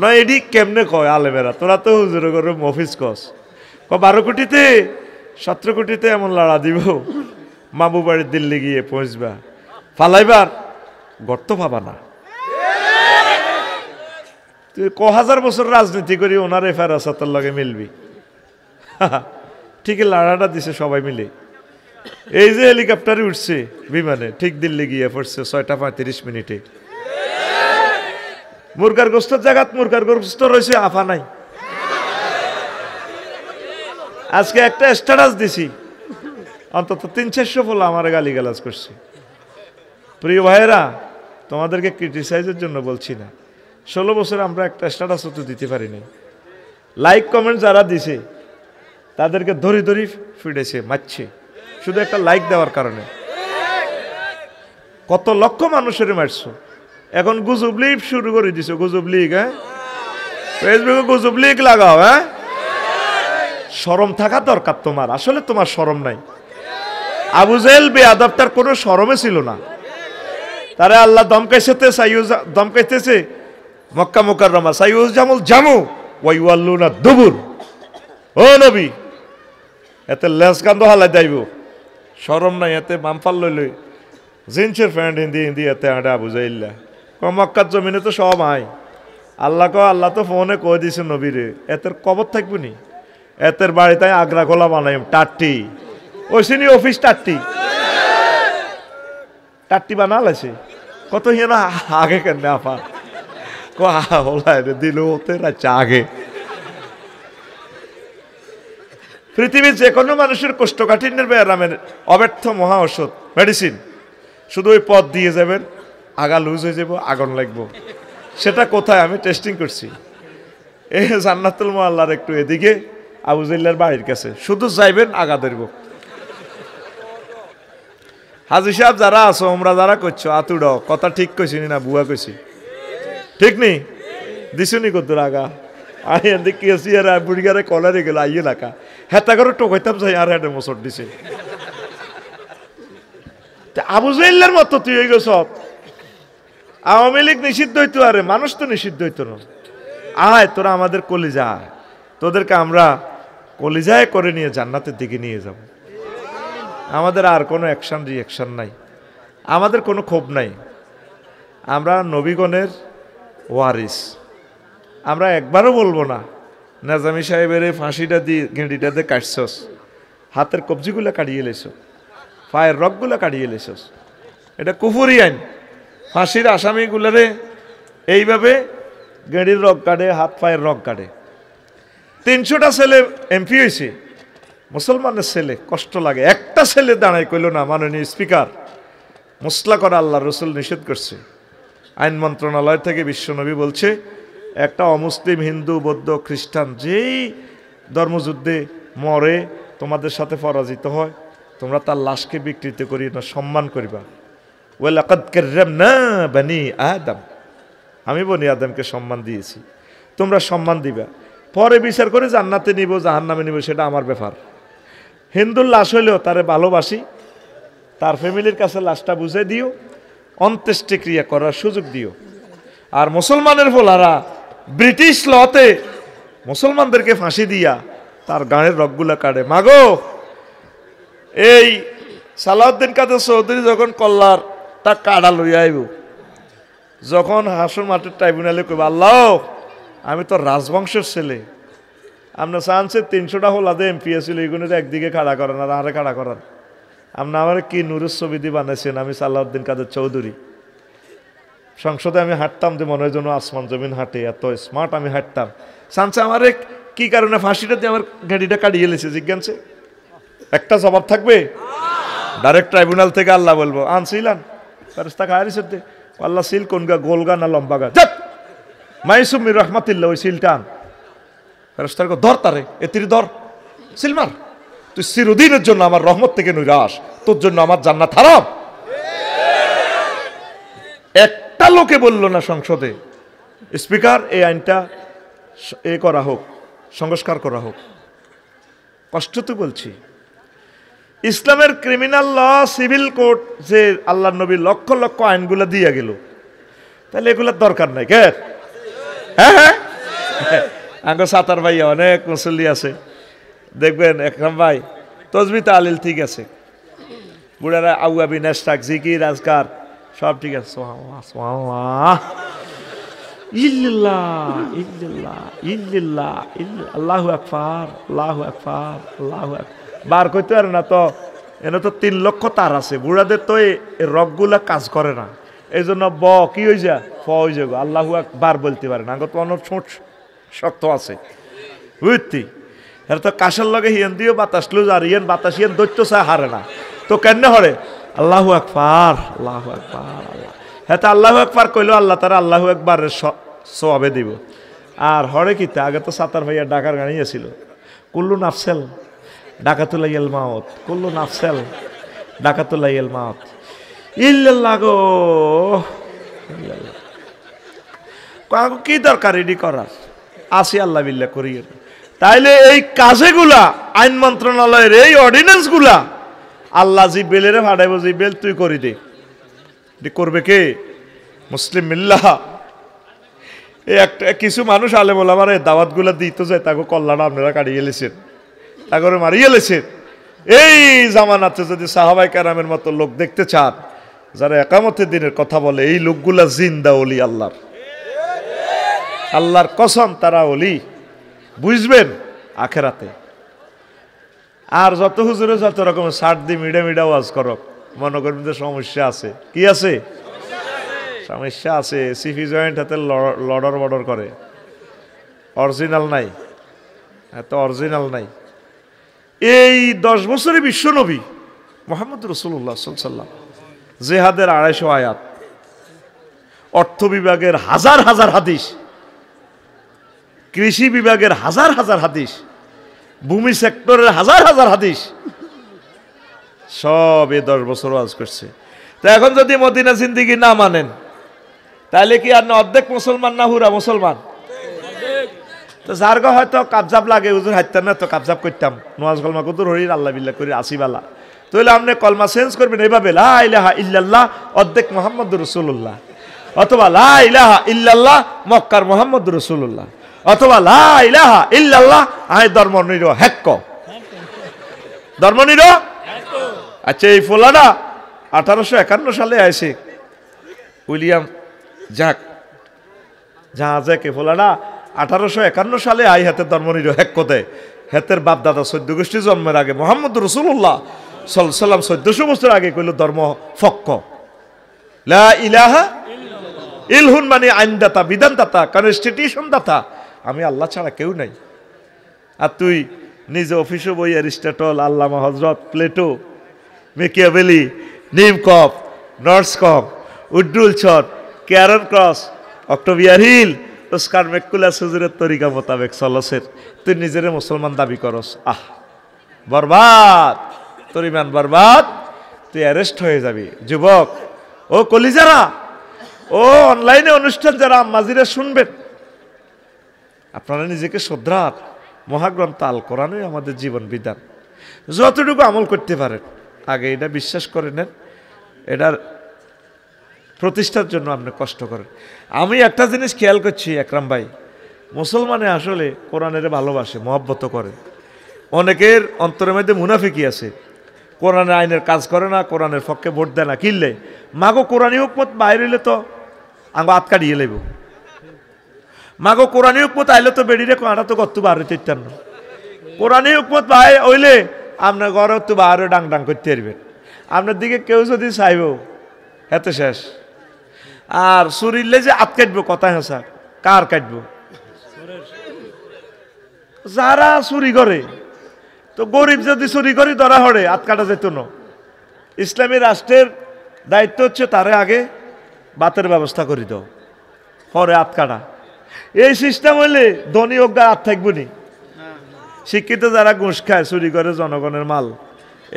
না এডি কেমনে কয় আলেমেরা, তোরা তো হুজুর করে মফিজ কস 12 কোটিতে 17 কোটিতে এমন লড়া দিব, মামু বাড়ির দিল্লি গিয়ে পৌঁছবা, ফালাইবার গর্ত পাবা না। তুই 1000 বছর রাজনীতি করি ওনার ফেরাসাতের লগে মিলবি। ঠিক লড়াটা দিছে সবাই মিলে। এই যে হেলিকপ্টারে উঠছে বিমানে, ঠিক দিল্লি গিয়ে পড়ছে 6টা 35 মিনিটে। মুরগার গোস্তের জায়গাত মুরগার গোস্ত রয়েছে, আফা নাই। আজকে একটা স্ট্যাটাস দিছি, অন্তত 300-400 ফলো আমার গালিগালাজ করছে। প্রিয় ভাইয়েরা, তোমাদেরকে ক্রিটিসাইজের জন্য বলছি না, 16 বছর আমরা একটা স্ট্যাটাসও তো দিতে পারিনি। লাইক কমেন্ট যারা দিছে তাদেরকে ধরি ধরি ফিরেছে, মারছে, শুধু একটা লাইক দেওয়ার কারণে। কত লক্ষ মানুষের মারছো। এখন গুজব লীগ শুরু করে দিছো, গুজব লীগ। হ্যাঁ, ফেসবুকে গুজব লীগ লাগাও। হ্যাঁ, শরম থাকা দরকার তোমার, আসলে তোমার শরম নাই। আবু জেহেল বেয়াদব, তার কোনো শরমে ছিল না। তারে আল্লাহ দমকাইতেছে মক্কা মুকাররমা, সাইয়ুজ জামুল জামু ওয়াইওয়াল্লুনা দুবুর। ও নবী, এতে লেস গান্ধ হালাই যাইব, শরম নাই। এতে মামফাল লইলই জিন্সের প্যান্ট হিন্দি হিন্দি এতে আডা আবু জেহেল। মক্কার জমিনে তো সব আয়। আল্লাহ তো ফোনে কয়ে দিছে নবীরে, এতের কবর থাকবো নি, এতের বাড়িতে আগ্রা খোলা বানাই টাট্টি, ওইসিনি অফিস টাট্টি টাট্টি বানালাছে। কত হিয়া না আগে কেন আফা দিল হতে রাখছে আগে। পৃথিবীর যে কোনো মানুষের কোষ্ঠকাঠিন্যের ব্যায়ামের অব্যর্থ মহা ঔষধ মেডিসিন, শুধু ওই পথ দিয়ে যাবেন, আগা লুজ হয়ে যাব, আগুন লাগবো। সেটা কোথায় আমি টেস্টিং করছি, এই জান্নাতুল মুআল্লার একটু এদিকে আবু জেহেলের বাড়ির কাছে। শুধু যাইবেন, আগা ধরব। হাজি সাহেব যারা আছো, ওমরা যারা করছো, আতুড় কথা ঠিক কইছি না বুয়া কইছি? ঠিক নেই দিছো নি কত আগা আই কি আছি আর বুড়িগারে কলারে গেল আইয়ে লাকা হেতা করে টোকাইতাম যাই আর হেডে মোসর দিছে। আবু জেহেলের মতো তুই হয়ে গেছ। আওয়ামী লীগ নিষিদ্ধ হইতো, আরে মানুষ তো নিষিদ্ধ হইতো না। আয় তোরা আমাদের কলিজা, তোদেরকে আমরা কলিজায় করে নিয়ে জান্নাতের দিকে নিয়ে যাব। আমাদের আর কোনো অ্যাকশন রিয়াকশন নাই, আমাদের কোনো ক্ষোভ নাই। আমরা নবীগণের ওয়ারিস। আমরা একবারও বলবো না নাজামি সাহেবের এই ফাঁসিটা দিয়ে গেঁড়িটাতে কাটছস, হাতের কবজিগুলো কাটিয়ে লেছ, পায়ের রগগুলো কাটিয়ে লেছস, এটা কুফুরি আইন। ফাঁসির আসামিগুলারে এইভাবে গেঁড়ির রগ কাটে, হাত পায়ের রগ কাটে। 300টা ছেলে এমপি হয়েছে, মুসলমানের ছেলে, কষ্ট লাগে। একটা ছেলে দাঁড়ায় কইল না মাননীয় স্পিকার, মুসলা করা আল্লাহ রসুল নিষেধ করছে। আইন মন্ত্রণালয় থেকে বিশ্বনবী বলছে, একটা অমুসলিম হিন্দু বৌদ্ধ খ্রিস্টান যেই ধর্মযুদ্ধে মরে তোমাদের সাথে পরাজিত হয়, তোমরা তার লাশকে বিকৃত করি না, সম্মান করিবা। ওয়ালাকাদ কাররামনা বানি আদম, আমি বনি আদমকে সম্মান দিয়েছি, তোমরা সম্মান দিবা। পরে বিচার করে জান্নাতে নিব জাহান্নামে নিব সেটা আমার ব্যাপার। হিন্দুর লাশ হইলেও তারে ভালোবাসি, তার ফ্যামিলির কাছে লাশটা বুঝে দিও, অন্ত্যেষ্টি ক্রিয়া করার সুযোগ দিও। আর মুসলমানের ফোলারা ব্রিটিশ লতে মুসলমানদেরকে ফাঁসি দিয়া তার গাঁড়ের রগগুলা কাটে। মাগো, এই সালাউদ্দিন কাদের চৌধুরী যখন কল্লার তা কাড়া লইয়া আইব, যখন হাসর মাঠের ট্রাইব্যুনালে কইব, আল্লাহ আমি তো রাজবংশের ছেলে, আপনার চান্সে 300টা হলাদে এমপি ছিল, এইগুলো একদিকে খাড়া করেন আর আরে খাড়া করান। আপনি আমার কি নুরের ছবি দিয়ে বানাইছেন, আমি সালাউদ্দিন কাদের চৌধুরী। সংসদে আমি হাঁটতাম যে মনে হয় যেন আসমান জমিন হাঁটে, এত স্মার্ট আমি হাঁটতাম। চান্সে আমার কি কারণে ফাঁসিটা দিয়ে আমার গাড়িটা কাটিয়ে এলেছে জিজ্ঞানছে, একটা জবাব থাকবে। ডাইরেক্ট ট্রাইব্যুনাল থেকে আল্লাহ বলবো আনছিলাম ফেরেশতা খায়ারিসের দে আল্লাহ সিল কোন গা, গোল গা না লম্বা গা, মাইসুমির রহমাতিল্লাহ, ওই সিলটা আন। ফেরেশতার ধর, তারে এতির ধর, সিল মার, তুই চিরদিনের জন্য আমার রহমত থেকে নিরাশ, তোর জন্য আমার জান্নাত হারাম। একটা লোকে বলল না সংসদে, স্পিকার এই আইনটা করা হোক, সংস্কার করা হোক। কষ্ট তো বলছি, ইসলামের ক্রিমিনাল ল, সিভিল কোড যে আল্লাহ নবী লক্ষ লক্ষ আইনগুলো দিয়ে গেল, তাহলে এগুলোর দরকার নাই কে? হ্যাঁ হ্যাঁ আঙ্গ সাতার ভাই অনেক মুসল্লি আছে, দেখবেন একরাম ভাই তসবি তালিল ঠিক আছে, বুড়ারা আউয়াবি নেস্টাক জিকির আজকার সব ঠিক আছে। সুবহানাল্লাহ সুবহানাল্লাহ ইল্লাল্লাহ ইল্লাল্লাহ ইল্লাল্লাহ আল্লাহু আকবার আল্লাহু আকবার আল্লাহু আকবার বার করতে পারে না তো, এনে তো 3 লক্ষ তার আছে, বুড়াদের তো এই রগগুলা কাজ করে না, এই জন্য কি হয়ে যা ফ হয়ে যাবো, আল্লাহু আকবার বলতে পারে না, তো অনেক ছোট শক্ত আছে বুঝতি। এর তো কাশের লগে হিয়ান দিয়েও বাতাস লুজ, আর ইয়ান বাতাস ইয়ান দৈত্য চায় হারে না, তো কেন হরে আল্লাহু আকবার আল্লাহু আকবার আল্লাহ, হ্যাঁ তো আল্লাহু আকবার কইলো আল্লাহ তারা আল্লাহু আকবারের সওয়াবে দিব। আর হরে কিতা আগে তো সাতার ভাইয়া ডাকার গাড়ি ছিল, কুল্লু নাফসেল ডাকাতুলাইয়াল মাউত, কুল্লু নাফসেল ডাকাতুলাইয়াল মাউত ইল্লাল্লাহ গো ইল্লাল্লাহ। কি দরকার এডি করার, আসি আল্লাহ বিল্লাহ করিয়ে। তাইলে এই কাজেগুলা আইন মন্ত্রণালয়ের এই অর্ডিন্যান্স গুলা আল্লাহ জিব্রাইলের ভাড়াইব, জিব্রাইল তুই করি দে, করবে কে? মুসলিম মিল্লাহ। এই একটা কিছু মানুষ আলে বলে আমার দাওয়াত গুলা দিত যায়, তাকে কল্যাণ আপনারা কাটিয়ে এলেছেন, তাকে মারিয়ে এলেছেন। এই জামানাতে যদি সাহাবায়ে কেরামের মতো লোক দেখতে চান, যারা একামতের দিনের কথা বলে, এই লোকগুলা জিন্দা ওলি আল্লাহর, আল্লাহর কসম তারা ওলি, বুঝবেন আখেরাতে। আর যত হুজুরে যত রকম সার দি মিডা মিডা ওয়াজ করক, মনে করবেন যে সমস্যা আছে, কি আছে? সমস্যা আছে। সিফি জয়েন্ট হাতে লড়র বর্ডর করে, অরিজিনাল নাই, এত অরিজিনাল নাই। এই 10 বছরে বিশ্ব নবী মুহাম্মদ রাসূলুল্লাহ সাল্লাল্লাহু আলাইহি ওয়াসাল্লাম জিহাদের 250 আয়াত, অর্থ বিভাগের হাজার হাজার হাদিস, কৃষি বিভাগের হাজার হাজার হাদিস, ভূমি সেক্টরের হাজার হাজার হাদিস, সব এই 10 বছর ওয়াজ করছে। তো এখন যদি মদিনা জিন্দেগি না মানেন, তাহলে কি আর অর্ধেক মুসলমান না হুরা মুসলমান? তো যার গা হয়তো কাবজাব লাগে, হুজুর হাইতাম না তো কাবজাব করতাম, নওয়াজ কলমা কুতুর হরি আল্লাহ বিল্লাহ করি আসিবালা, তাহলে আপনি কলমা চেঞ্জ করবেন এইভাবে, লা ইলাহা ইল্লাল্লাহ অর্ধেক মুহাম্মদুর রাসূলুল্লাহ, অথবা লা ইলাহা ইল্লাল্লাহ মক্কার মুহাম্মদুর রাসূলুল্লাহ, অথবা লা ইলাহা ইল্লাল্লাহ আই ধর্ম নির হেক্ক, ধর্ম নির। আচ্ছা এই ফোলানা 1851 সালে আইছে উইলিয়াম জাক জাহাজে ফোলানা 1851 সালে আই হাতে ধর্ম নির হেক্ক দেয়। হেতের বাপ দাদা 14 গোষ্ঠী জন্মের আগে মুহাম্মদ রাসূলুল্লাহ সাল্লাল্লাহু আলাইহি ওয়াসাল্লাম 1400 বছর আগে কইল ধর্ম ফক্ক, লা ইলাহা ইলহুন মানে আইনদাতা, বিধানদাতা, কনস্টিটিউশন দাতা, আমি আল্লাহ ছাড়া কেউ নাই। আর তুই নিজে অফিসে বই অ্যারিস্টটল, আল্লামা হযরত, প্লেটো, মেকিয়াভেলি, নিমকপ, নর্সকপ, উড্ডুল ছট, ক্যারন ক্রস, অক্টোভিয়ার হিল, ওস্কার মেকুলাস হুজুরের তরিকা মোতাবেক চলছের, তুই নিজের মুসলমান দাবি করস। আহ বরবাদ, তোর ইমান বরবাদ, তুই অ্যারেস্ট হয়ে যাবি। যুবক ও কলিজারা, ও অনলাইনে অনুষ্ঠান যারা আম্মাজিরা শুনবেন, আপনারা নিজেকে শ্রদ্ধার, মহাগ্রন্থ আল কোরআনে আমাদের জীবন বিধান, যতটুকু আমল করতে পারেন আগে এটা বিশ্বাস করে নেন, এটার প্রতিষ্ঠার জন্য আপনি কষ্ট করেন। আমি একটা জিনিস খেয়াল করছি একরাম ভাই, মুসলমানে আসলে কোরআনের ভালোবাসে, মহব্বত করে। অনেকের অন্তরের মধ্যে মুনাফিকি আছে, কোরআনের আইনের কাজ করে না, কোরআনের পক্ষে ভোট দেয় না, কিনলে মাগো কোরআনী হুকমত বাইরে হইলে তো আঙ্গ হাত কাটিয়ে লেব, মাগো কোরআনী হুকমত আইলে তো বেড়িরে কাঁটা তো কত বারো তেত্তান্ন, কোরআনী হুকমত ভাই হইলে আপনার ঘরে তো বারো ডাং ডাং করতে পারবেন, আপনার দিকে কেউ যদি চাইব এত শেষ। আর চুরিলে যে হাত কাটবো, কথায় হাসা কার কাটবো? যারা চুরি করে, তো গরিব যদি চুরি করি ধরা হরে হাত কাটা যেত না। ইসলামী রাষ্ট্রের দায়িত্ব হচ্ছে তারে আগে বাতের ব্যবস্থা করে দাও, পরে হাত কাটা। এই সিস্টেম হইলে ধনী হোক হাত থাকবো নি। শিক্ষিত যারা ঘুষ খায়, চুরি করে জনগণের মাল,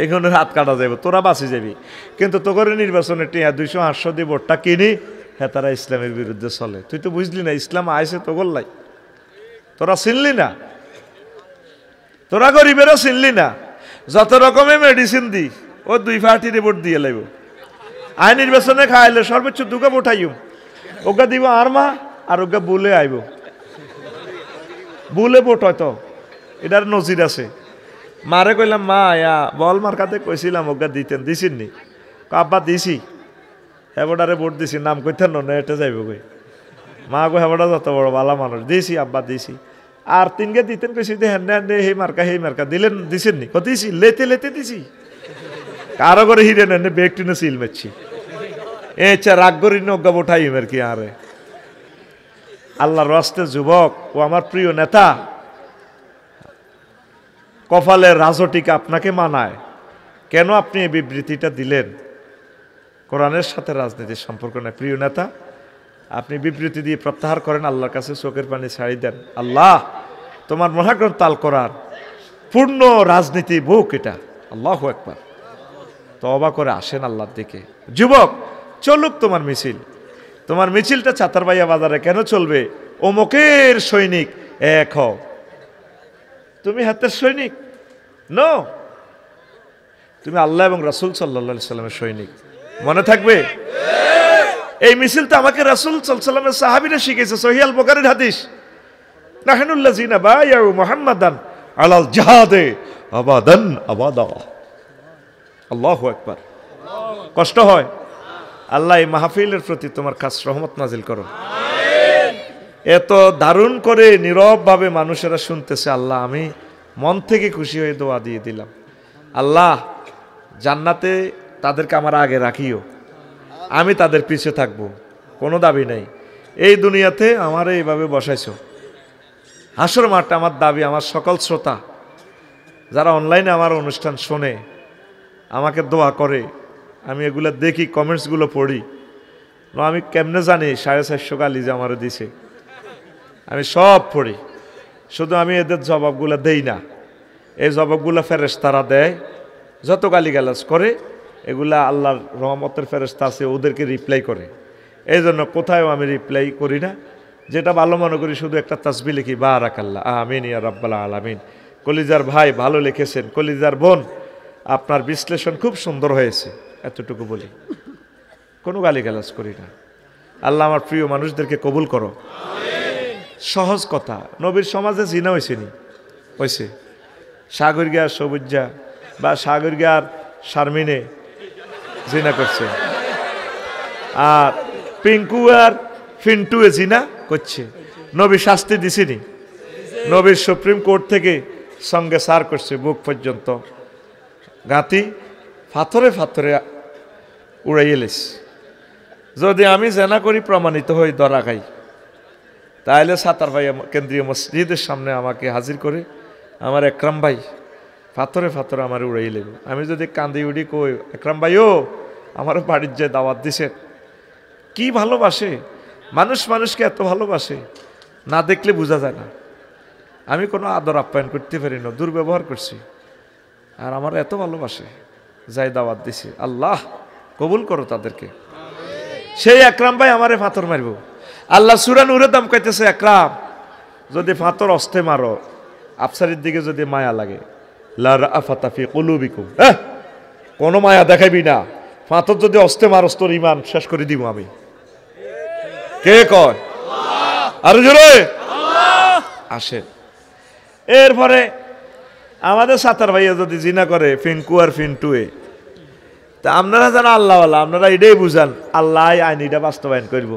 এখানে হাত কাটা যাবে, তোরা বাঁচি যাবি। কিন্তু তো করে নির্বাচনে টিয়া 200-800 দিয়ে ভোটটা কিনি, হ্যাঁ তারা ইসলামের বিরুদ্ধে চলে। তুই তো বুঝলি না ইসলাম আইসে তো গোল্লাই, তোরা চিনলি না, তোরা গরিবেরও চিনলি না। যত রকমের মেডিসিন দি ও 2 পার্টির ভোট দিয়ে লাগব। আই নির্বাচনে খাইলে সর্বোচ্চ 2টা ভোট আইব, ওগা দিব আর মা আর ওগা বলে আইব। ভুলে ভোট হয়তো, এটার নজির আছে। মারে কইলাম মা বল মার্কাতে কইছিলাম ওগা দিতেন, দিছিননি? আব্বা দিছি, হেবডারে ভোট দিছি, নাম কইতেন না এটা যাইব কই। মা গো হেবডা যত বড় ভালো মানুষ, দিছি আব্বা দিছি। আর তিনকে দিতেন কইছি যে হ্যান্ডে হ্যান্ডে হে মার্কা দিলেন, দিছেননি? ও দিছি, লেতে লেতে দিছি। কারো করে হিরে নেন বেগটি না সিল মারছি, এছা রাগ করি নজ্ঞা বোঠাই আর কি। আরে আল্লাহর রাস্তে যুবক ও আমার প্রিয় নেতা, কপালের রাজটিকা আপনাকে মানায় কেন? আপনি এই বিবৃতিটা দিলেন, কোরআনের সাথে রাজনীতির সম্পর্ক নেই। প্রিয় নেতা, আপনি বিবৃতি দিয়ে প্রত্যাহার করেন, আল্লাহর কাছে চোখের পানি ছাড়ি দেন। আল্লাহ তোমার মহাগ্রন্থ আল কোরআন পূর্ণ রাজনীতি বুক এটা। আল্লাহু আকবার। তওবা করে আসেন আল্লাহর দিকে। যুবক চলুক তোমার মিছিল, তোমার মিছিলটা ছাতারবাইয়া বাজারে কেন চলবে? অমুকের সৈনিক এক হও, তুমি হাতের সৈনিক নো, তুমি আল্লাহ এবং রাসূল সাল্লাল্লাহু আলাইহি সাল্লামের সৈনিক। মনে থাকবে এই মিছিল তো আমাকে রাসূল সাল্লাল্লাহু আলাইহি সাল্লামের সাহাবীরা শিখিয়েছে। সহিহ আল বুখারীর হাদিস, নাহনুল্লাযিনা বায়াউ মুহাম্মাদান আলাল জিহাদে আবাদান আবাদা। আল্লাহু আকবার। কষ্ট হয়? আল্লাহ এই মাহফিলের প্রতি তোমার খাস রহমত নাজিল করো। এত দারুণ করে নীরবভাবে মানুষেরা শুনতেছে, আল্লাহ আমি মন থেকে খুশি হয়ে দোয়া দিয়ে দিলাম। আল্লাহ জান্নাতে তাদেরকে আমার আগে রাখিও, আমি তাদের পিছে থাকবো, কোনো দাবি নাই। এই দুনিয়াতে আমার এইভাবে বসাইছো, হাসর মাঠটা আমার দাবি। আমার সকল শ্রোতা যারা অনলাইনে আমার অনুষ্ঠান শোনে, আমাকে দোয়া করে, আমি এগুলো দেখি, কমেন্টসগুলো পড়ি, আমি কেমনে জানি 450 গালি যে আমার দিছে, আমি সব পড়ি। শুধু আমি এদের জবাবগুলো দেই না, এই জবাবগুলো ফেরেশতারা দেয়, যত গালিগালাজ করে এগুলা আল্লাহর রহমতের ফেরেশতা আছে, ওদেরকে রিপ্লাই করে। এই জন্য কোথায়ও আমি রিপ্লাই করি না, যেটা ভালো মনে করি শুধু একটা তাসবিহ লিখি, বারাকাল্লাহ আমিন ইয়া রাব্বাল আলামিন। কলিজার ভাই ভালো লিখেছেন, কলিজার বোন আপনার বিশ্লেষণ খুব সুন্দর হয়েছে, এতটুকু বলি, কোনো গালিগালাজ করি না। আল্লাহ আমার প্রিয় মানুষদেরকে কবুল করো। সহজ কথা, নবীর সমাজে জিনা হয়েছে নি? হয়েছে। সাগরগিয়ার সবুজা বা সাগরগিয়ার শারমিনে জিনা করছে, আর পিঙ্কু আর ফিন্টুয়ে জিনা করছে। নবী শাস্তি দিছিনি? নবীর সুপ্রিম কোর্ট থেকে সঙ্গে সার করছে, বুক পর্যন্ত গাঁতি ফাথরে ফাথরে উড়াই এলিস। যদি আমি জেনা করি প্রমাণিত হই, ধরা খাই, তাহলে সাতার ভাই কেন্দ্রীয় মসজিদের সামনে আমাকে হাজির করে, আমার একরাম ভাই ফাথরে ফাথরে আমার উড়াই লেব। আমি যদি কান্দি উড়ি কই, একরাম ভাইও আমার বাড়ির যে দাওয়াত দিছে, কি ভালোবাসে মানুষ, মানুষকে এত ভালোবাসে, না দেখলে বোঝা যায় না। আমি কোনো আদর আপ্যায়ন করতে পারি না, দুর্ব্যবহার করছি, আর আমার এত ভালোবাসে, যাই দাওয়াত দিছে। আল্লাহ কবুল করো তাদেরকে। সেই একরাম ভাই আমারে ফাথর মারব। আল্লাহ সূরা নূরের দাম কইতেছে, একরাম যদি ফাথর অস্তে মারো, আফসারির দিকে যদি মায়া লাগে, লা রাআফাতা ফি কুলুবিকুম, কোনো মায়া দেখাবি না, ফাথর যদি অস্তে মারস তোর ঈমান শেষ করে দিব আমি। কে কয়? আরো জোরে আসেন। এরপরে আমাদের সাতার ভাইয়া যদি জিনা করে, ফিঙ্কু আর ফিন্টুয়ে, তা আপনারা যারা আল্লাহওয়ালা, আপনারা এটাই বুঝান, আল্লাহ আইন এটা বাস্তবায়ন করব।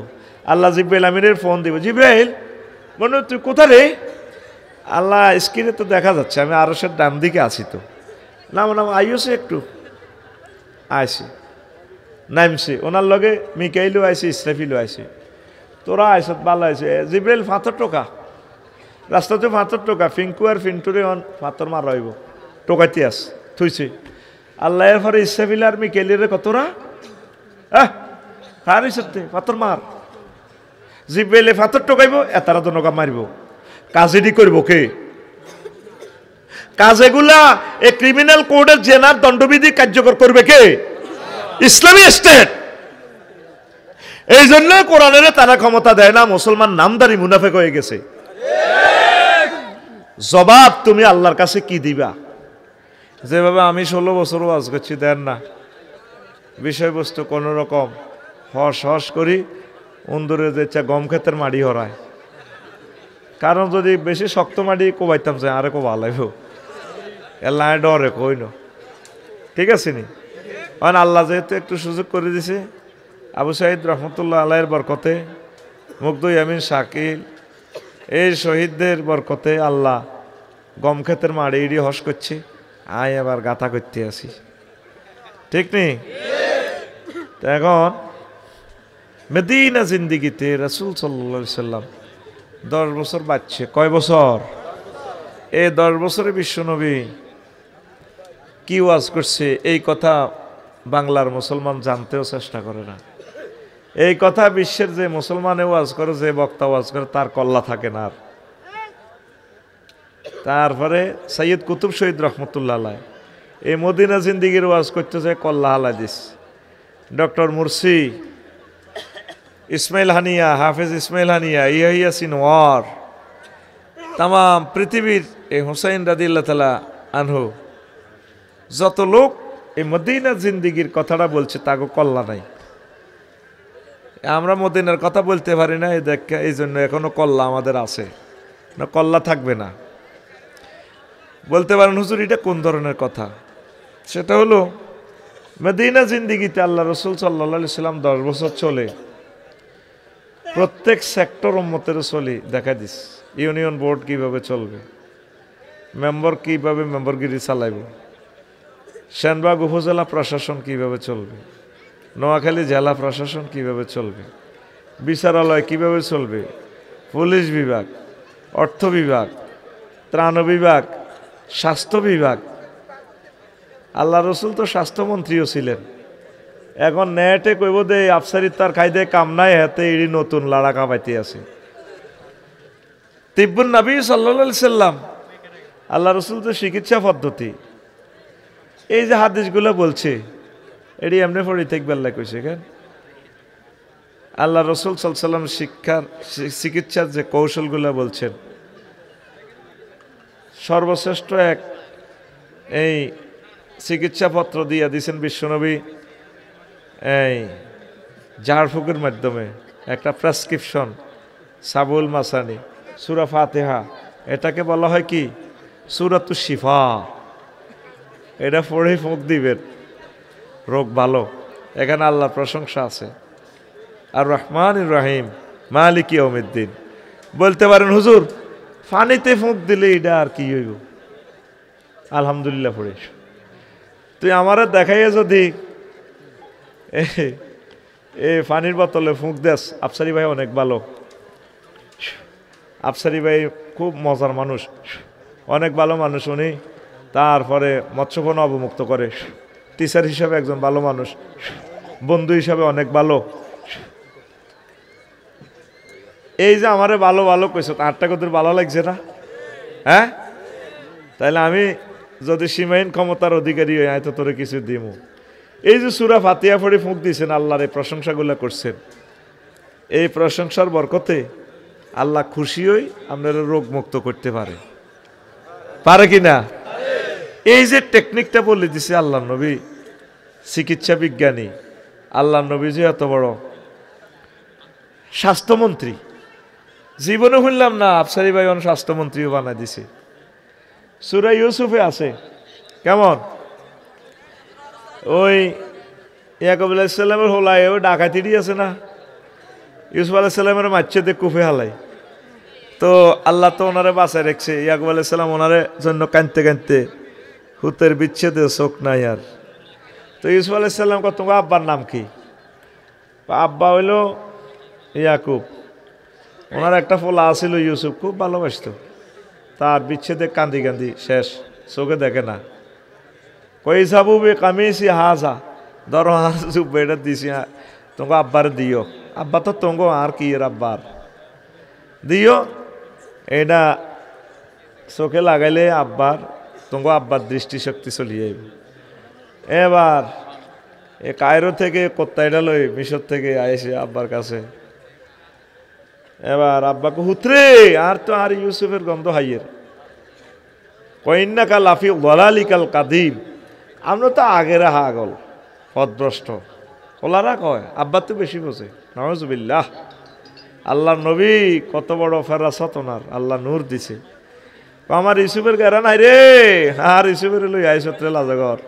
আল্লাহ জিব্রাইল আমিনের ফোন দিব, জিব্রাইল মনে তুই কোথায় রে? আল্লাহ স্ক্রিনে তো দেখা যাচ্ছে, আমি আরশের ডান দিকে আছি। তো নাম আইসে একটু আইসি, নামছি, ওনার লগে মিকাইলও আইসি, ইসরাফিলও আইসি, তোরা আইসত ভালো আইসে। জিব্রাইল ফাথর টোকা, রাস্তাতে ফাথর টোকা, ফিঙ্কু আর ফিন্টুরে ফাথর মার রইব, টোকাইতে আস থুইছে। আল্লাহ এর পরে ইসরাফিল আর মিকাইলের কতরা কার সত্যি ফাথর মার। জিব্রাইলে ফাথর টোকাইব, এতারা তো নৌকা মারিব। কাজেডি করব কে? কাজেগুলা এই ক্রিমিনাল কোডের জেনার দণ্ডবিধি কার্যকর করবে কে? ইসলামী স্টেট। এই জন্য কোরআনের তারা ক্ষমতা দেয় না, মুসলমান নামদারি মুনাফেক হয়ে গেছে। জবাব তুমি আল্লাহর কাছে কি দিবা? যেভাবে আমি 16 বছর ওয়াজ করছি, দেন না বিষয়বস্তু কোন রকম হস হস করি, অন্দরে যে গম ক্ষেতের মাড়ি হরায়, কারণ যদি বেশি শক্ত মাটি কোবাইতাম যে আরে কো ভালো লাগবে এলায় ডরে কই না ঠিক আছে নি কারণ আল্লাহ যেহেতু একটু সুযোগ করে দিছে আবু সাইদ রহমতুল্লাহ আলাইয়ের বরকতে মুগ্ধ ইয়ামিন শাকিল এই শহীদদের বরকতে আল্লাহ গম ক্ষেতের মাড়ে ইডি হস করছে আয় আবার গাথা করতে আসি ঠিক নেই এখন মদিনা জিন্দিগিতে রাসূল সাল্লাল্লাহু আলাইহি সাল্লাম 10 বছর বাঁচছে কয় বছর এই 10 বছরে বিশ্বনবী কি ওয়াজ করছে এই কথা বাংলার মুসলমান জানতেও চেষ্টা করে না এই কথা বিশ্বের যে মুসলমানে ওয়াজ করে যে বক্তা ওয়াজ করে তার কল্লা থাকে না আর তারপরে সৈয়দ কুতুব শহীদ রহমতুল্লাহ আলাইহ এই মদিনা জিন্দিগির ওয়াজ করতেছে কল্লা হালা this doctor Morsi Ismail Haniyeh Hafez Ismail Haniyeh Yahya Sinwar তাম পৃথিবীর এই হুসাইন রাদিয়াল্লাহু তাআলা আনহু যত লোক এই মদিনা জিন্দিগির কথাটা বলছে তাকে কল্লা নাই আমরা মদিনার কথা বলতে পারি না এই জন্য এখনো কল্লা আমাদের আছে না কল্লা থাকবে না বলতে পারেন হুজুর এটা কোন ধরনের কথা সেটা হলো মদিনা জিন্দিগিতে আল্লাহ রসুল সাল্লাল্লাহু আলাইহি সাল্লাম 10 বছর চলে প্রত্যেক সেক্টর উম্মতের চলি দেখা দিস ইউনিয়ন বোর্ড কিভাবে চলবে মেম্বার কিভাবে মেম্বারগিরি চালাইব সেনবাগ উপজেলা প্রশাসন কিভাবে চলবে নোয়াখালী জেলা প্রশাসন কিভাবে চলবে বিচারালয় কিভাবে চলবে পুলিশ বিভাগ অর্থ বিভাগ ত্রাণ বিভাগ স্বাস্থ্য বিভাগ আল্লাহ রসুল তো স্বাস্থ্যমন্ত্রীও ছিলেন এখন নেটে কইব দে আফসারি তার খাইদে কাম নাই হাতে ইডি নতুন লাড়া কামাইতে আছে তিব্বুন নবী সাল্লাল্লাহু আলাইহি সাল্লাম আল্লাহ রসুল তো চিকিৎসা পদ্ধতি এই যে হাদিসগুলো বলছে এটি এমনি পড়ি থাকবার কইছে কেন আল্লাহ রসুল সাল্লাল্লাহু আলাইহি সাল্লাম শিক্ষার চিকিৎসার যে কৌশলগুলো বলছেন সর্বশ্রেষ্ঠ এক এই চিকিৎসাপত্র দিয়ে দিয়েছেন বিশ্বনবী এই ঝাড়ফুঁকের মাধ্যমে একটা প্রেসক্রিপশন সাবুল মাসানি সূরা ফাতিহা এটাকে বলা হয় কি সূরাতুশ শিফা এটা পড়ে ফুঁক দিবেন রোগ ভালো এখানে আল্লাহর প্রশংসা আছে আর রহমানির রহিম মালিক ইয়াউমিদ্দিন বলতে পারেন হুজুর পানিতে ফুঁক দিলে এটা আর কি হইব আলহামদুলিল্লাহ পড়ে তুই আমারে দেখাইয়া যদি এ পানির বোতলে ফুঁক দেস আফসারি ভাই অনেক ভালো আফসারি ভাই খুব মজার মানুষ অনেক ভালো মানুষ উনি তারপরে মৎস্যপণ অবমুক্ত করে টিচার হিসাবে একজন ভালো মানুষ বন্ধু হিসাবে অনেক ভালো এই যে আমারে ভালো ভালো কইছো তারটা কত ভালো লাগছে না হ্যাঁ তাইলে আমি যদি সীমাহীন ক্ষমতার অধিকারী হই আমি তো তোরে কিছু দিমু এই যে সূরা ফাতিহা পড়ে ফুঁক দিয়েছেন আল্লাহর এই প্রশংসাগুলো করছেন এই প্রশংসার বরকতে আল্লাহ খুশি হই আপনারা রোগ মুক্ত করতে পারে কি না এই যে টেকনিকটা বলে দিছে আল্লাহ নবী চিকিৎসা বিজ্ঞানী আল্লাহ নবী যে এত বড় স্বাস্থ্যমন্ত্রী জীবনে শুনলাম না আফসারি ভাই স্বাস্থ্যমন্ত্রীও বানাই দিছে সূরা ইউসুফে আছে কেমন ওই ইয়াকুব আলাইহিস সালামের হোলায় ওই ডাকাতি আছে না ইউসুফ আলাইহিস সালামের মাচ্ছেদে কুফে হালাই তো আল্লাহ তো ওনারে বাঁচায় রেখেছে ইয়াকুব আলাইহিস সালাম ওনারে জন্য কাঁদতে কাঁদতে হুতের বিচ্ছেদে চোখ নাই আর তো ইউসুফ আলাইহিস সালাম কত তোমার আব্বার নাম কি আব্বা হইল ইয়াকুব ওনার একটা ফোলা আছিল ইউসুফ খুব ভালোবাসত তার বিচ্ছেদে কান্দি কান্দি শেষ চোখে দেখে না কই যাবো বে কামিয়েছি হাজা ধরো হাজু বেড়ে দিছি তোমাকে আব্বার দিও আব্বা তো তোমাকে আর কি এর আব্বার দিও এটা চোখে লাগাইলে আব্বার তোমাকে আব্বার দৃষ্টিশক্তি চলিয়ে যাইব এবার এ কায়রো থেকে কোত্তাইটা লই মিশর থেকে আইসে আব্বার কাছে এবার আব্বাকে হুতরে আর তো আর ইউসুফের গন্ধ হাইয়ের কইন্নাকা লাফি ওয়ালালিকাল কাদিম আমরা তো আগের হাগল পথভ্রষ্ট ওলারা কয় আব্বা তো বেশি বোঝে নাউজুবিল্লাহ আল্লাহ নবী কত বড় ফেরাসত ওনার, আল্লাহ নূর দিছে। আমার ইসুফের গেরা নাই রে, আর ইসুফের লই আইসত্রে লাজাগর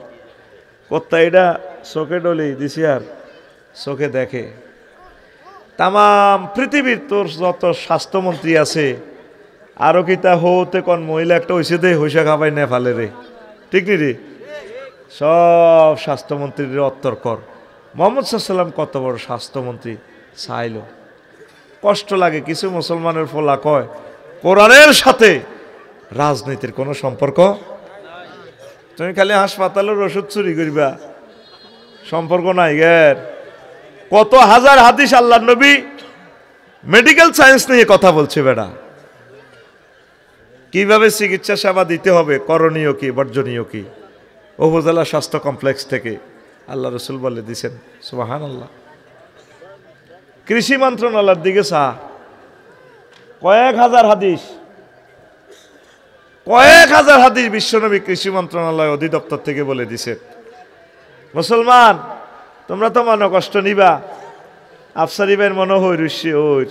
কত্তা এটা চোখে ডলি দিছি আর চোখে দেখে। তাম পৃথিবীর তোর যত স্বাস্থ্যমন্ত্রী আছে আরো কিতা হতে কোন মহিলা একটা হইছে দে হইসা খাবাই নেপালে রে, ঠিক নি রে? সব স্বাস্থ্যমন্ত্রীর অত্তর কর। মোহাম্মদ সাল্লাম কত বড় স্বাস্থ্যমন্ত্রী চাইল। কষ্ট লাগে কিছু মুসলমানের ফলা কয় কোরআনের সাথে রাজনীতির কোনো সম্পর্ক। তুমি খালি হাসপাতালের ওষুধ চুরি করিবা, সম্পর্ক নাই গের। কত হাজার হাদিস আল্লাহ নবী মেডিকেল সায়েন্স নিয়ে কথা বলছে বেড়া, কিভাবে চিকিৎসা সেবা দিতে হবে, করণীয় কি বর্জনীয় কি, উপজেলা স্বাস্থ্য কমপ্লেক্স থেকে আল্লাহ রসুল বলে দিছেন। সুবহানাল্লাহ। কৃষি মন্ত্রণালয়ের দিকে কয়েক হাজার হাদিস বিশ্বনবী কৃষি মন্ত্রণালয় অধিদপ্তর থেকে বলে দিছে, মুসলমান তোমরা তো মনে কষ্ট নিবা, আফসারি ভাইয়ের মনে হই রুশি ওর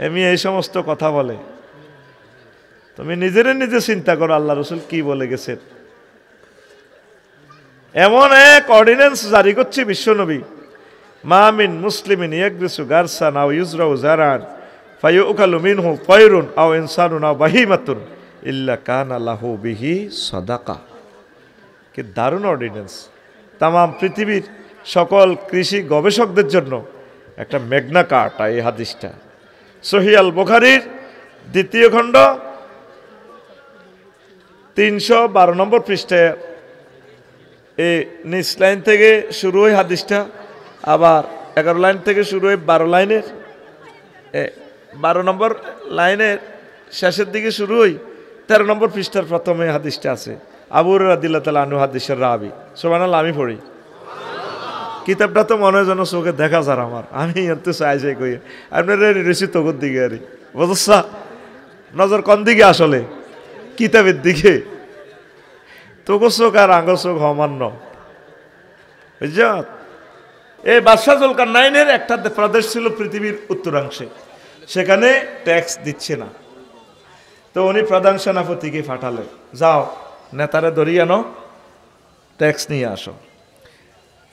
এমনি এই সমস্ত কথা বলে, তুমি নিজে চিন্তা করো আল্লাহ রসুল কি বলে গেছেন। এমন এক অর্ডিন্যান্স জারি করছে বিশ্বনবী, মা মিন মুসলিমিন ইয়াগরিসু গারসান আও ইউজরাউ জারান ফায়ুকালু মিনহু তায়রুন আও ইনসানুন আও বাহিমাতুন ইল্লা কানা লাহু বিহি সাদাকা। কি দারুণ অর্ডিন্যান্স! তাম পৃথিবীর সকল কৃষি গবেষকদের জন্য একটা মেঘনা কার্টা এই হাদিসটা। সহিহ আল বুখারীর 2য় খণ্ড 312 নম্বর পৃষ্ঠায় এই নিচ লাইন থেকে শুরু হয় হাদিসটা, আবার 11 লাইন থেকে শুরু হয় 12 লাইনের 12 নম্বর লাইনের শেষের দিকে শুরু হয় 13 নম্বর পৃষ্ঠার প্রথমে হাদিসটা আছে। আবু হুরায়রা রাদিয়াল্লাহু তাআলা আনহু হাদিসের রাবি। সুবহানাল্লাহ। আমি পড়ি কিতাবটা তো মনে হয় যেন চোখে দেখা যার আমার, আমি এত চাই কই আপনারা রয়েছি তোর দিকে আরে বুঝছা, নজর কোন দিকে আসলে কিতাবের দিকে, তোকে চোখ আর আঙ্গ চোখ সমান্য বুঝছ। এই বাদশাহ জুলকারনাইনের একটা প্রদেশ ছিল পৃথিবীর উত্তরাংশে, সেখানে ট্যাক্স দিচ্ছে না, তো উনি প্রধান সেনাপতিকে পাঠালেন, যাও নেতারে ধরিয়ে আনো, ট্যাক্স নিয়ে আসো।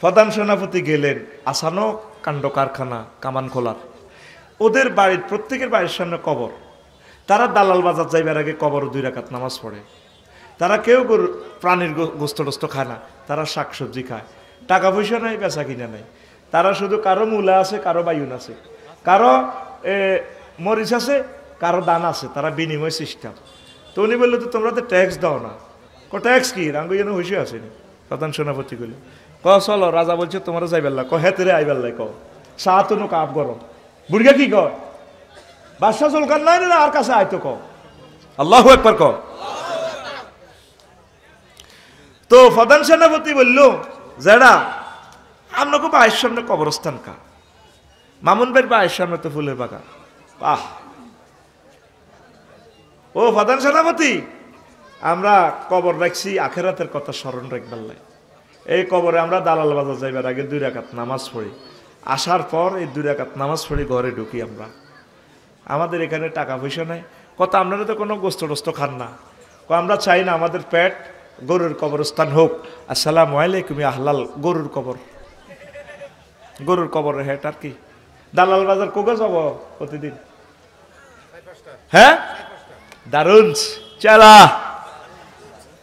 প্রধান সেনাপতি গেলেন, আসানো কাণ্ড কারখানা কামান খোলার, ওদের বাড়ির প্রত্যেকের বাড়ির সামনে কবর, তারা দালাল বাজার যাইবার আগে কবর 2 রাকাত নামাজ পড়ে, তারা কেউ প্রাণীর গোস্ত টোস্ত খায় না, তারা শাকসবজি খায়, টাকা পয়সা নাই, বেচা কিনা নাই, তারা শুধু কারো মূলা আছে, কারো বায়ুন আছে, কারো মরিচ আছে, কারো দান আছে, তারা বিনিময় সিস্টেম। তো উনি বললো তো তোমরা তো ট্যাক্স দাও না, ট্যাক্স কি রাঙ্গ যেন হইসে আসেনি। প্রধান সেনাপতি কইল চলো, রাজা বলছে তোমরা যাইবেল্লা, হেতেরে আইবেল্লাই চা তো কাপ গরম বুড়িয়া কি কয় বাদশাহ জুলকারনাইন আর কাছে আইতো আল্লাহু আকবার ক। তো প্রধান সেনাপতি বলল যারা আপনাকে বাড়ির সামনে কবরস্থান কা, মামুন ভাইয়ের বাড়ির সামনে তো ফুলের বাগান। বাহ! ও প্রধান সেনাপতি, আমরা কবর রাখছি আখেরাতের কথা স্মরণ রাখবার লাই, এই কবরে আমরা দালাল বাজার যাইবার আগে 2 রাকাত নামাজ পড়ি, আসার পর এই 2 রাকাত নামাজ পড়ি ঘরে ঢুকি আমরা, আমাদের এখানে টাকা পয়সা নাই, কত আপনারা তো কোনো গোস্ত টোস্ত খান না, আমরা চাই না আমাদের পেট গরুর কবরস্থান হোক। আসসালামু আলাইকুম আহলাল গরুর কবরের হেট আর কি, দালাল বাজার কোকে যাব প্রতিদিন? হ্যাঁ দারুন চালা,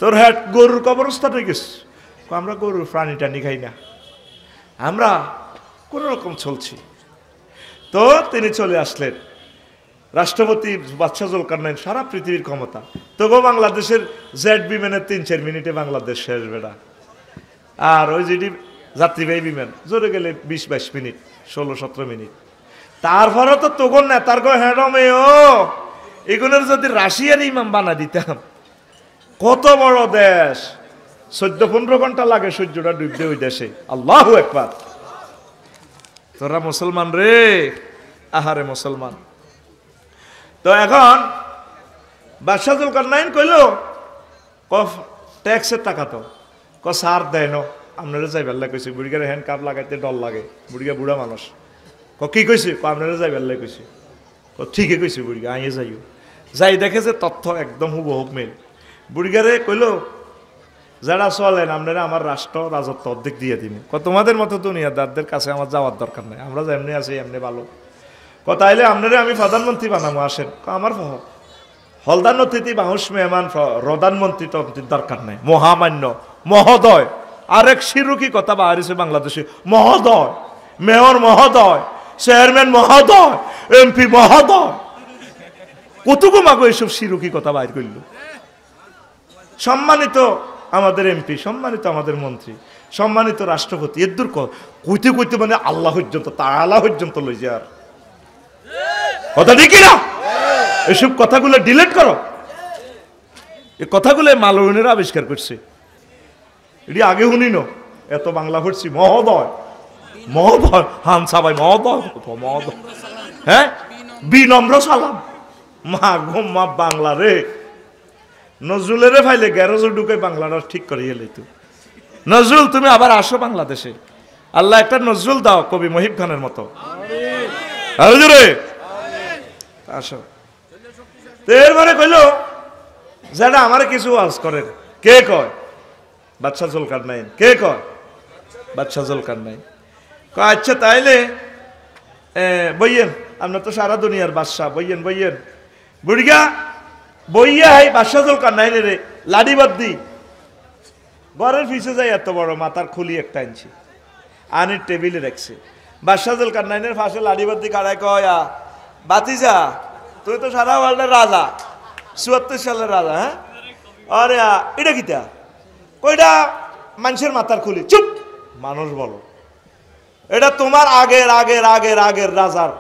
তোর হেট গরুর কবরস্থানে গেছ, আমরা গরুর প্রাণী টানি খাই না, আমরা কোন রকম চলছি। তো তিনি চলে আসলেন, রাষ্ট্রপতি বাদশাহ জুলকারনাইন, সারা পৃথিবীর ক্ষমতা, তবুও বাংলাদেশের জেড বিমানের 3-4 মিনিটে বাংলাদেশ শেষ বেড়া, আর ওই যেটি যাত্রীবাহী বিমান জোরে গেলে 20-22 মিনিট, 16-17 মিনিট। তারপরে তো তখন নেতার গো হ্যাডমে ও এগুলোর যদি রাশিয়ার ইমাম বানা দিতাম, কত বড় দেশ, 14-15 ঘন্টা লাগে সূর্যটা ডুবতে ওই দেশে। আল্লাহু আকবার! তোরা মুসলমান রে, আহারে মুসলমান। তো এখন বাদশাহ জুলকারনাইন কইল ট্যাক্সের টাকা তো সার দেয় ন, আপনারা যাইবার কইছি, বুড়িগার হ্যান্ড কাপ লাগাইতে ডর লাগে, বুড়িগা বুড়া মানুষ, কি কইছে? আপনারা যাইবার লাই কইছে। ঠিকই কইছে বুড়িগা, আইয়ে যাইও। যাই দেখে যে তথ্য একদম হুবহুব মিল। বুড়িগারে কইল, যারা চলেন আপনারা আমার রাষ্ট্র রাজত্ব অর্ধেক দিয়ে দিন। তোমাদের মতো দুনিয়াদারদের কাছে আমার যাওয়ার দরকার নাই, আমরা যেমনি আছি এমনি ভালো। কথা আইলে আপনারা আমি প্রধানমন্ত্রী বানাবো, আসেন। আমার হলদান অতিথি বাহুস মেহমান, প্রধানমন্ত্রী তন্ত্রীর দরকার নাই। মহামান্য মহোদয়, আরেক শিরুকি কথা বাহারিছে বাংলাদেশে, মহোদয়, মেয়র মহোদয়, চেয়ারম্যান মহোদয়, এমপি মহোদয়, কতটুকু মাগো এইসব শিরুকি কথা বাইর করল। সম্মানিত আমাদের এমপি, সম্মানিত আমাদের মন্ত্রী, সম্মানিত রাষ্ট্রপতি, এর দূর কইতে কইতে মানে আল্লাহ পর্যন্ত, তাআলা পর্যন্ত লই যায়। আর কথা ঠিক না? এসব কথাগুলো ডিলিট করো। এই কথাগুলো মালবিনেরা আবিষ্কার করছে, এটি আগে শুনিনো। এত বাংলা পড়ছি, মহোদয় মহোদয়, হানসা ভাই মহোদয়, মহোদয়, হ্যাঁ, বিনম্র সালাম। মা গো মা, বাংলা রে নজরুলের ফাইলে গ্যারেজে ঢুকে বাংলাটা ঠিক করে এলে। তো নজরুল, তুমি আবার আসো বাংলাদেশে, আল্লাহ একটা নজরুল দাও কবি মহিব খানের মতো। আসো। এরপরে কইল, যারা আমার কিছু ওয়াজ করেন, কে কয়? বাদশা জুলকারনাইন। কে কয়? বাদশা জুলকারনাইন। কয় আচ্ছা তাইলে বইয়েন, আপনার তো সারা দুনিয়ার বাদশা, বইয়েন বইয়েন। বুড়িগা বইয়া হাই বাদশা জুলকারনাইন রে লাডি বাদ্দি ঘরের পিছে যাই, এত বড় মাথার খুলি একটা আনছি, আনির টেবিলে রাখছে। বাদশা জুলকারনাইনের পাশে লাডি বাদ্দি কারায় কয়, বাতিজা তুই তো সারা ওয়ার্ল্ডের রাজা, ৭৪ সালের রাজা। হ্যাঁ, আরে এটা কিতা? কইটা মানুষের মাথার খুলি। চুপ, মানুষ বলো, এটা তোমার আগের আগের আগের আগের রাজার,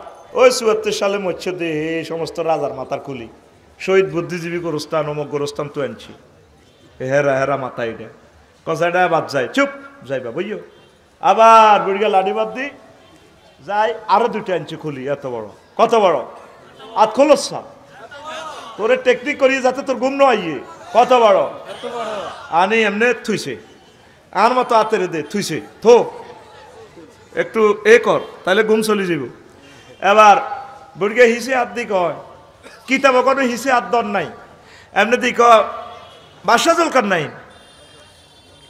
ওই ৭৪ সালে মরছে দে এই সমস্ত রাজার মাথার খুলি, শহীদ বুদ্ধিজীবী গোরস্থান, অমুক গোরস্থান তো আনছি, হেরা হেরা মাথা এটা কষাটা বাদ যায়। চুপ, যাইবা বইও। আবার বুড়িগা লাডি বাদ দি যাই, আরো দুটো আনছি খুলি, এত বড়। কত বড়? আত খোলসা তোরে টেকনিক করিয়ে যাতে তোর ঘুম নয়। কত বড়? আনি এমনি থুইছে, আর মতো আতের দে থুইছে, থো একটু এ কর, তাহলে ঘুম চলে যাব। এবার বুড়িকে হিসে হাত দি কয়, কিতাব কোনো হিসে হাত দর নাই, এমনি দি কয় বাদশা জুলকারনাইন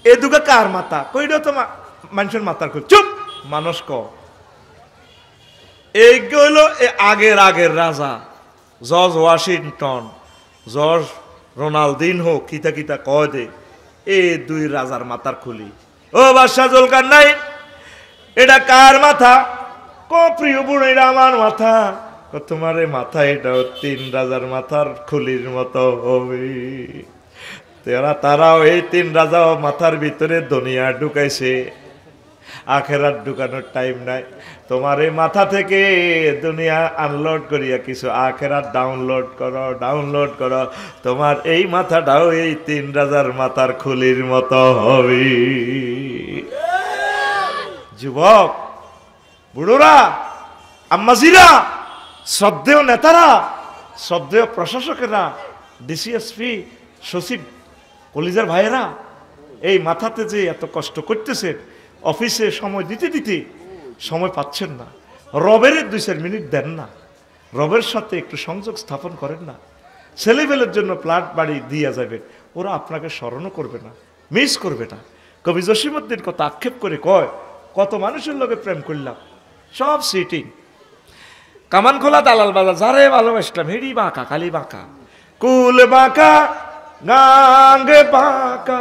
এ দুগা কার মাথা? কইটা তো মানুষের মাথার খুব। চুপ, মানুষ ক এই হইল আগের আগের রাজা, জর্জ ওয়াশিংটন, জর্জ রোনাল্ডিনহো, কিতা কিতা কয় দে, এ দুই রাজার মাথার খুলি। ও বাদশা জুলকারনাইন, এটা কার মাথা? ক প্রিয় বুড়ো, এটা আমার মাথা। তোমার এই মাথা এটাও ৩ রাজার মাথার খুলির মতো হবে। তারাও এই ৩ রাজাও মাথার ভিতরে দুনিয়া ঢুকাইছে, আখেরাত ঢুকানোর টাইম নাই। তোমার এই মাথা থেকে দুনিয়া আনলোড করিয়া কিছু আখেরাত ডাউনলোড করো, ডাউনলোড করো। তোমার এই মাথাটাও এই ৩ রাজার মাথার খুলির মতো হবে। যুবক, বুড়োরা, আম্মাজিরা, শ্রদ্ধেয় নেতারা, শ্রদ্ধেয় প্রশাসকেরা, ডিসিএসপি, সচিব, কলিজার ভাইয়েরা, এই মাথাতে যে এত কষ্ট করতেছে, অফিসে সময় দিতে দিতে সময় পাচ্ছেন না, রবের ২-৪ মিনিট দেন না, রবের সাথে একটু সংযোগ স্থাপন করেন না, ছেলেবেলের জন্য প্লাট বাড়ি দিয়ে যাবেন, ওরা আপনাকে স্মরণও করবে না, মিস করবে না। কবি জসিমউদ্দিন কত আক্ষেপ করে কয়, কত মানুষের লোকে প্রেম করলাম, সব সিটিং, কামান খোলা দালাল বাজার, যারে ভালোবাসলাম হেডি বাঁকা, খালি বাঁকা, কুল বাঁকা গাঙ্গে বাঁকা,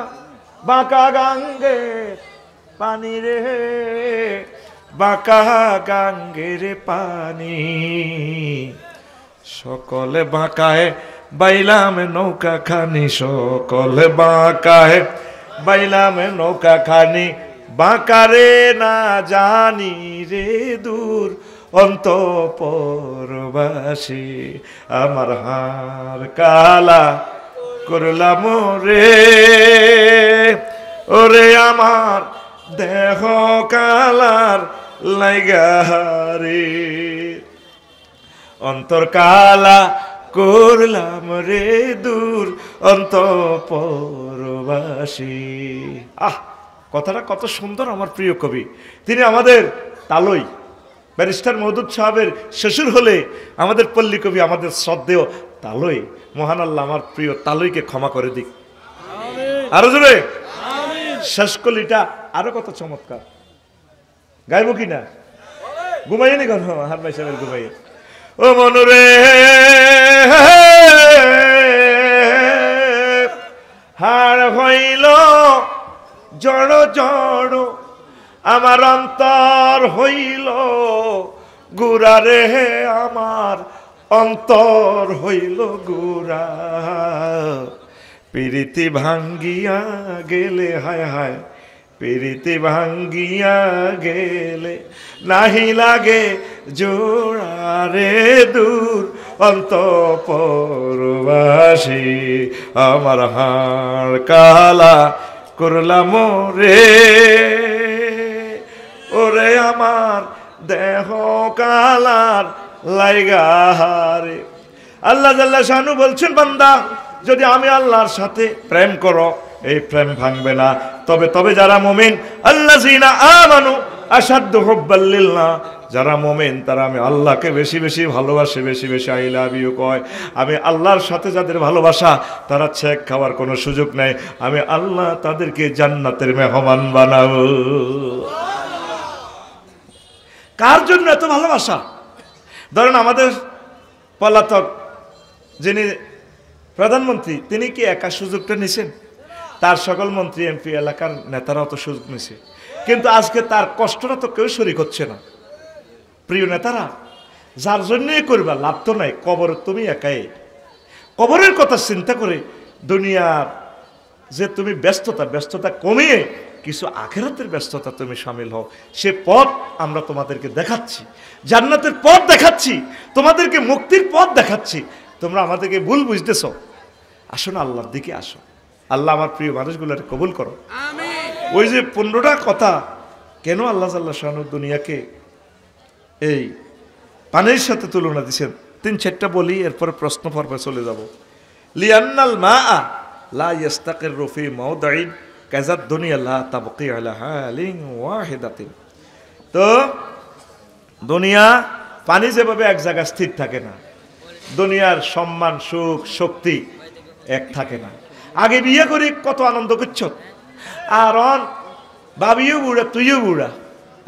বাঁকা গাঙ্গে পানি রে, বাঁকা গাঙ্গের পানি, সকলে বাঁকায় বাইলাম নৌকা খানি, সকলে বাঁকায় বাইলাম নৌকা খানি, বাঁকারে না জানি রে দূর অন্তঃপুরবাসী, আমার হার কালা করলাম রে, ওরে আমার দেহ কালার লাইগারে, অন্তর কালা করলাম রে দূর অন্তঃপুরবাসী। কথাটা কত সুন্দর। আমার প্রিয় কবি, তিনি আমাদের তালই, ব্যারিস্টার মওদুদ সাহেবের শ্বশুর হলে আমাদের পল্লী কবি, আমাদের শ্রদ্ধেয় তালই, মহান আল্লাহ আমার প্রিয় তালইকে ক্ষমা করে দিক। আরো জোরে শেষ কলিটা আরো কত চমৎকার, গাইব কিনা? ঘুমাইয়ে নি কেন হার ভাই সাহেবের ঘুমাইয়ে? ও মনুরে হার হইল জড় জড়, আমার অন্তর হইল গুড়া রে, আমার অন্তর হইল গুড়া। প্রীতি ভাঙ্গিয়া গেলে, হায় হায় প্রীতি ভাঙ্গিয়া গেলে, নাহি লাগে জোড়া রে দূর অন্তঃপুরবাসী, আমার হাড় কালা করলাম রে, ওরে আমার দেহ কালার লাইগারে। আল্লাহ জাল্লা শানু বলছেন, বান্দা যদি আমি আল্লাহর সাথে প্রেম করো, এই প্রেম ভাঙবে না। তবে যারা মুমিন, আল্লাযিনা আমানু আশাদ্দু হুব্বাল লিল্লাহ, যারা মুমিন তারা আমি আল্লাহকে বেশি বেশি ভালোবাসে, বেশি বেশি আই লাভ ইউ কয়। আমি আল্লাহর সাথে যাদের ভালোবাসা, তারা ছেক খাওয়ার কোনো সুযোগ নেই। আমি আল্লাহ তাদেরকে জান্নাতের মেহমান বানাবো। কার জন্য এত ভালোবাসা? ধরেন আমাদের পলাতক যিনি প্রধানমন্ত্রী, তিনি কি একা সুযোগটা নিছেন? তার সকল মন্ত্রী এমপি এলাকার নেতারাও তো সুযোগ নিছে, কিন্তু আজকে তার কষ্টটা তো কেউ শরীক হচ্ছে না। প্রিয় নেতারা, যার জন্যই করবা লাভ তো নাই, কবর তুমি একাই। কবরের কথা চিন্তা করে দুনিয়ার যে তুমি ব্যস্ততা কমিয়ে কিছু আখিরাতের ব্যস্ততা তুমি শামিল হও। সে পথ আমরা তোমাদেরকে দেখাচ্ছি, জান্নাতের পথ দেখাচ্ছি, তোমাদেরকে মুক্তির পথ দেখাচ্ছি। তোমরা আমাদেরকে ভুল বুঝতেছ, আসো না আল্লাহর দিকে আসো। আল্লাহ আমার প্রিয় মানুষগুলোর কবুল করো। ওই যে 15টা কথা কেন আল্লাহ জাল্লা শানু দুনিয়াকে এই পানির সাথে তুলনা দিচ্ছেন, 3-4টা বলি, এরপরে প্রশ্ন পর্বে চলে যাব। লিয়ান্নাল মাআ লা ইস্তাকিরু ফি মাওদাইন কাযাদ দুনিয়া লা তাবকি আলা হালিন ওয়াহিদাতিন। তো দুনিয়া পানি যেভাবে এক জায়গায় স্থির থাকে না, দুনিয়ার সম্মান সুখ শক্তি এক থাকে না। আগে বিয়ে করি কত আনন্দ করছ, আর ভাবিও বুড়া তুইও বুড়া,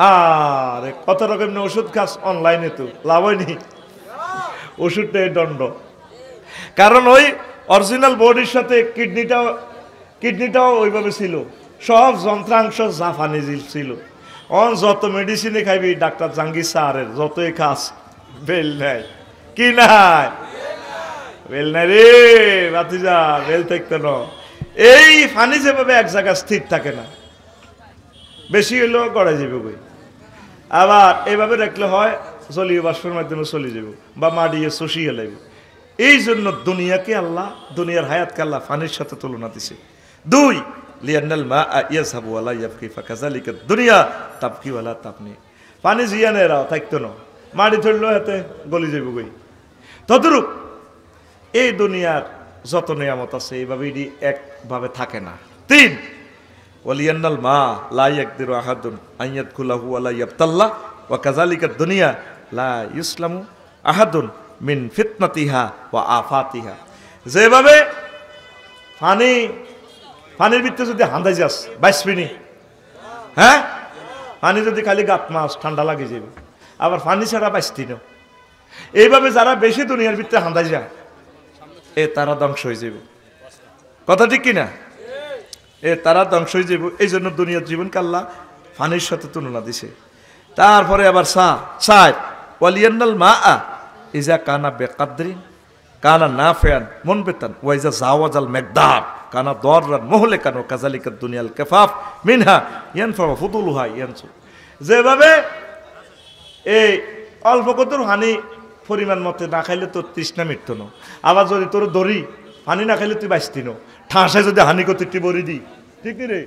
আর কত রকমের ওষুধ খাস অনলাইনে, তো লাভ হয়নি, ওষুধটাই দণ্ড। কারণ ওই অরিজিনাল বডির সাথে কিডনিটাও ওইভাবে ছিল, সব যন্ত্রাংশ জাফানি ছিল। যত মেডিসিনে খাইবি ডাক্তার জাহাঙ্গীর স্যারের, যতই খাস বেল নাই, কি নাই বেল নাই রে বাতিজা, বেল থাকতে ন। এই ফানি যেভাবে এক জায়গায় স্থির থাকে না, বেশি হইলেও গড়া যাবে বই, আবার এইভাবে রাখলে হয় জলীয় বাষ্পের মাধ্যমে চলে যাব বা মাড়িয়ে চষিয়ে লাগবে। এই জন্য দুনিয়াকে আল্লাহ, দুনিয়ার হায়াতকে আল্লাহ ফানির সাথে তুলনা দিছে। 2 লিয়ান্নাল মাআ ইয়াযহাবু ওয়া লা ইয়াবকি ফাকাযালিকা দুনিয়া তাবকি ওয়া লা তাবনি। পানি জিয়ানেরাও থাকতো না, মাটি ধরলেও হাতে গলি যাইব গই। তদ্রূপ এই দুনিয়ার যত নিয়ামত আছে এইভাবে এটি একভাবে থাকে না। 3 ওয়ালিয়ান্নাল মা লা ইয়াকদিরু আহাদুন আন ইয়াদখুলাহু ওয়া লা ইয়াবতাল্লাহ ওয়া কাযালিকা দুনিয়া লা ইসলামু আহাদুন মিন ফিতনাতিহা ওয়া আফাতিহা। যেভাবে পানির ভিতরে যদি হান্দাই যাস বাইসবিনি, হ্যাঁ, পানি যদি খালি গাত মাছ ঠান্ডা লাগে যাবে, আবার পানি ছাড়া বাইসতি না। এইভাবে যারা বেশি দুনিয়ার ভিতরে হান্দাই যায়, তারা ধ্বংস হয়ে যাবে। কথা ঠিক কিনা? তারা ধ্বংস হয়ে যাবে। এই জন্য দুনিয়ার জীবনকে আল্লাহ পানির সাথে তুলনা দিছে। তারপরে আবার ওয়ালিয়ান্নাল মাআ ইজা কানা বেকাদরিন কানা নাফিআন মুনবিতান ওয়া ইজা জাওয়াজাল মিকদার কানা দররান মুহলিকান ওয়া কাযালিকা দুনিয়াল কাফাফ মিনহা ইয়ানফা ফুদুলুহা ইয়ানসু। যেভাবে এই অল্প কতর হানি পরিমাণ মতে না খাইলে তোর তৃষ্ণা মিটতো না, আবার যদি তোর দড়ি হানি না খাইলে তুই বাঁচতি না, ঠাঁসায় যদি হানি করতে বড়ি দি, ঠিক রে,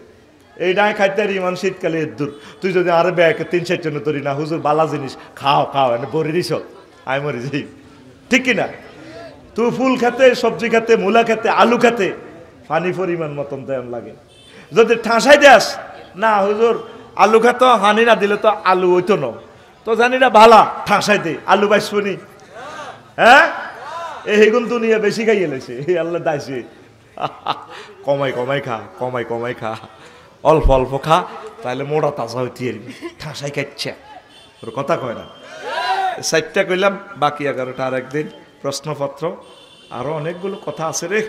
এইটাই খাইতে আর ইমান শীতকালে দূর। তুই যদি আরো ব্যাগে 3-4 জন তরি না, হুজুর বালা জিনিস খাও এনে বড়ি দিস, আই মরে যাই, ঠিক কিনা? তুই ফুল খেতে, সবজি খেতে, মূলা খেতে, আলু খেতে পানি পরিমাণ মতন তেমন লাগে। যদি ঠাঁসাই দেস না হুজুর আলু খেত হানি না দিলে তো আলু হইতো না, তো জানিটা ভালা ঠাসাইতে আলু বাইসনি হ্যাঁ এইগুন দুনিয়া বেশি খাই এলেছে এই আল্লাহ দাইছে কমাই কমাই খা কমাই কমাই খা অল্প অল্প খা তাহলে মোড়া তাজা হইতে এরবি ঠাসাই খাচ্ছে ওর কথা কয় না 4টা কইলাম বাকি 11টা আর একদিন প্রশ্নপত্র আরো অনেকগুলো কথা আছে রে